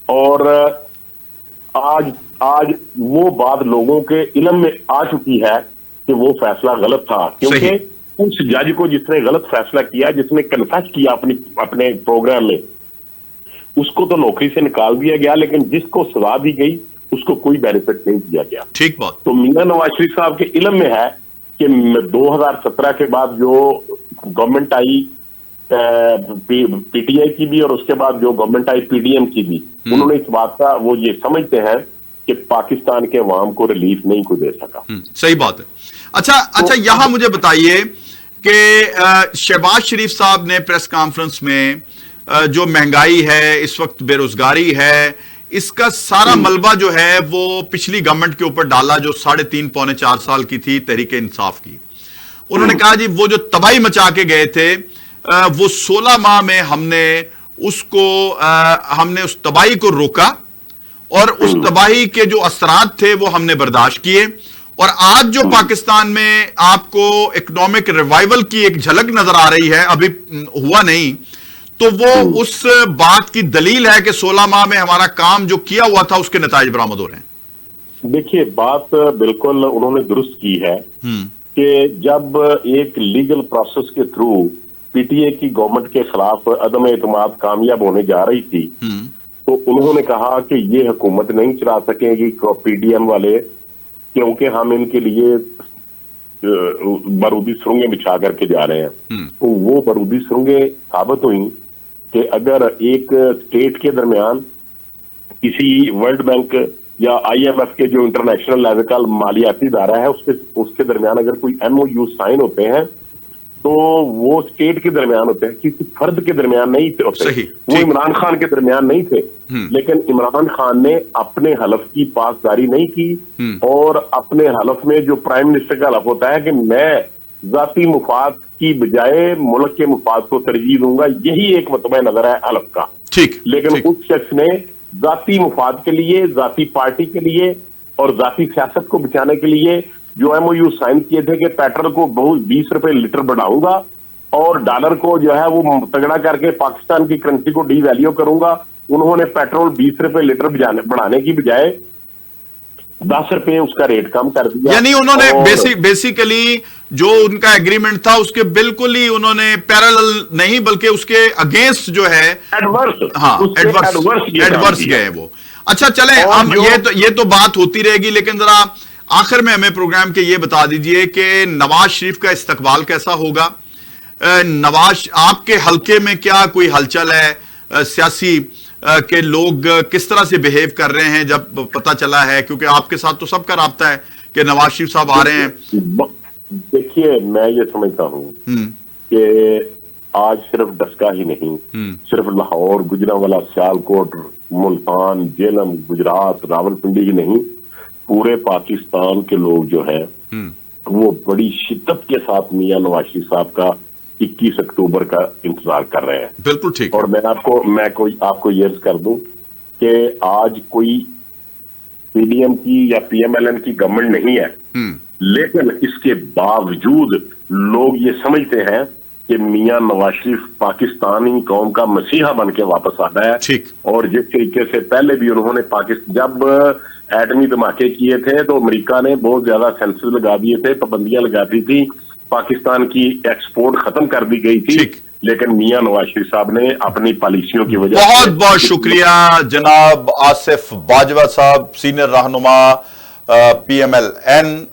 اور آج وہ بات لوگوں کے علم میں آ چکی ہے کہ وہ فیصلہ غلط تھا، کیونکہ اس جج کو جس نے غلط فیصلہ کیا، جس نے کنفیس کیا اپنے پروگرام میں، اس کو تو نوکری سے نکال دیا گیا، لیکن جس کو سزا دی گئی اس کو کوئی بینیفٹ نہیں دیا گیا۔ ٹھیک بات۔ تو میاں نواز شریف صاحب کے علم میں ہے کہ 2017 کے بعد جو government I P T I کی بھی، اور اس کے بعد جو گورنمنٹ آئی پی ڈی ایم کی بھی، انہوں نے اس بات کا وہ یہ سمجھتے ہیں کہ پاکستان کے عوام کو ریلیف نہیں کو دے سکا۔ صحیح بات ہے۔ اچھا یہاں مجھے بتائیے کہ شہباز شریف صاحب نے پریس کانفرنس میں جو مہنگائی ہے، اس وقت بے روزگاری ہے، اس کا سارا ملبہ جو ہے وہ پچھلی گورنمنٹ کے اوپر ڈالا جو 3.5 پونے 4 سال کی تھی، تحریک انصاف کی۔ انہوں نے کہا جی وہ جو تباہی مچا کے گئے تھے وہ 16 ماہ میں ہم نے اس تباہی کو روکا، اور اس تباہی کے جو اثرات تھے وہ ہم نے برداشت کیے، اور آج جو پاکستان میں آپ کو اکنامک ریوائیول کی ایک جھلک نظر آ رہی ہے، ابھی ہوا نہیں، تو وہ اس بات کی دلیل ہے کہ 16 ماہ میں ہمارا کام جو کیا ہوا تھا اس کے نتائج برآمد ہو رہے ہیں۔ دیکھیے بات بالکل انہوں نے درست کی ہے کہ جب ایک لیگل پروسیس کے تھرو پی ٹی اے کی گورنمنٹ کے خلاف عدم اعتماد کامیاب ہونے جا رہی تھی، تو انہوں نے کہا کہ یہ حکومت نہیں چلا سکیں گی پی ڈی ایم والے، کیونکہ ہم ان کے لیے بارودی سرنگیں بچھا کر کے جا رہے ہیں۔ تو وہ بارودی سرنگیں ثابت ہوئیں کہ اگر ایک اسٹیٹ کے درمیان کسی ورلڈ بینک یا آئی ایم ایف کے جو انٹرنیشنل لیول کا مالیاتی ادارہ ہے اس کے درمیان اگر کوئی ایم او یو سائن ہوتے ہیں تو وہ اسٹیٹ کے درمیان ہوتے ہیں، کسی فرد کے درمیان نہیں ہوتے۔ وہ عمران خان کے درمیان نہیں تھے، لیکن عمران خان نے اپنے حلف کی پاسداری نہیں کی، اور اپنے حلف میں جو پرائم منسٹر کا حلف ہوتا ہے کہ میں ذاتی مفاد کی بجائے ملک کے مفاد کو ترجیح دوں گا، یہی ایک مطمع نظر ہے حلف کا۔ لیکن اس شخص نے ذاتی مفاد کے لیے، ذاتی پارٹی کے لیے اور ذاتی سیاست کو بچانے کے لیے جو ایم او یو سائن کیے تھے کہ پیٹرول کو 20 روپے لیٹر بڑھاؤں گا اور ڈالر کو جو ہے وہ تگڑا کر کے پاکستان کی کرنسی کو ڈی ویلیو کروں گا، انہوں نے پیٹرول 20 روپے لیٹر بڑھانے کی بجائے 10 روپے اس کا ریٹ کم کر دیا۔ یعنی انہوں نے بیسیکلی جو ان کا ایگریمنٹ تھا اس کے بالکل ہی انہوں نے پیرالل نہیں بلکہ اس کے اگینسٹ جو ہے ایڈورس گئے وہ۔ اچھا چلیں ہم یہ تو بات ہوتی رہے گی، لیکن ذرا آخر میں ہمیں پروگرام کے یہ بتا دیجئے کہ نواز شریف کا استقبال کیسا ہوگا؟ آپ کے حلقے میں کیا کوئی ہلچل ہے سیاسی کہ لوگ کس طرح سے بہیو کر رہے ہیں جب پتہ چلا ہے، کیونکہ آپ کے ساتھ تو سب کا رابطہ ہے کہ نواز شریف صاحب آ رہے ہیں؟ دیکھیے میں یہ سمجھتا ہوں کہ آج صرف ڈسکا ہی نہیں، صرف لاہور، گجرانوالہ، سیالکوٹ، ملتان، جہلم، گجرات، راولپنڈی ہی نہیں، پورے پاکستان کے لوگ جو ہیں وہ بڑی شدت کے ساتھ میاں نواز شریف صاحب کا 21 اکتوبر کا انتظار کر رہے ہیں۔ بالکل ٹھیک۔ اور میں آپ کو یہ عرض کر دوں کہ آج کوئی پی ڈی ایم کی یا پی ایم ایل این کی گورنمنٹ نہیں ہے، لیکن اس کے باوجود لوگ یہ سمجھتے ہیں کہ میاں نواز شریف پاکستانی قوم کا مسیحا بن کے واپس آنا ہے۔ اور جس طریقے سے پہلے بھی انہوں نے جب ایٹمی دھماکے کیے تھے تو امریکہ نے بہت زیادہ سینسز لگا دیے تھے، پابندیاں لگا دی تھی، پاکستان کی ایکسپورٹ ختم کر دی گئی تھی، لیکن میاں نواز شریف صاحب نے اپنی پالیسیوں کی وجہ سے بہت بہت شکریہ جناب آصف باجوہ صاحب، سینئر رہنما پی ایم ایل این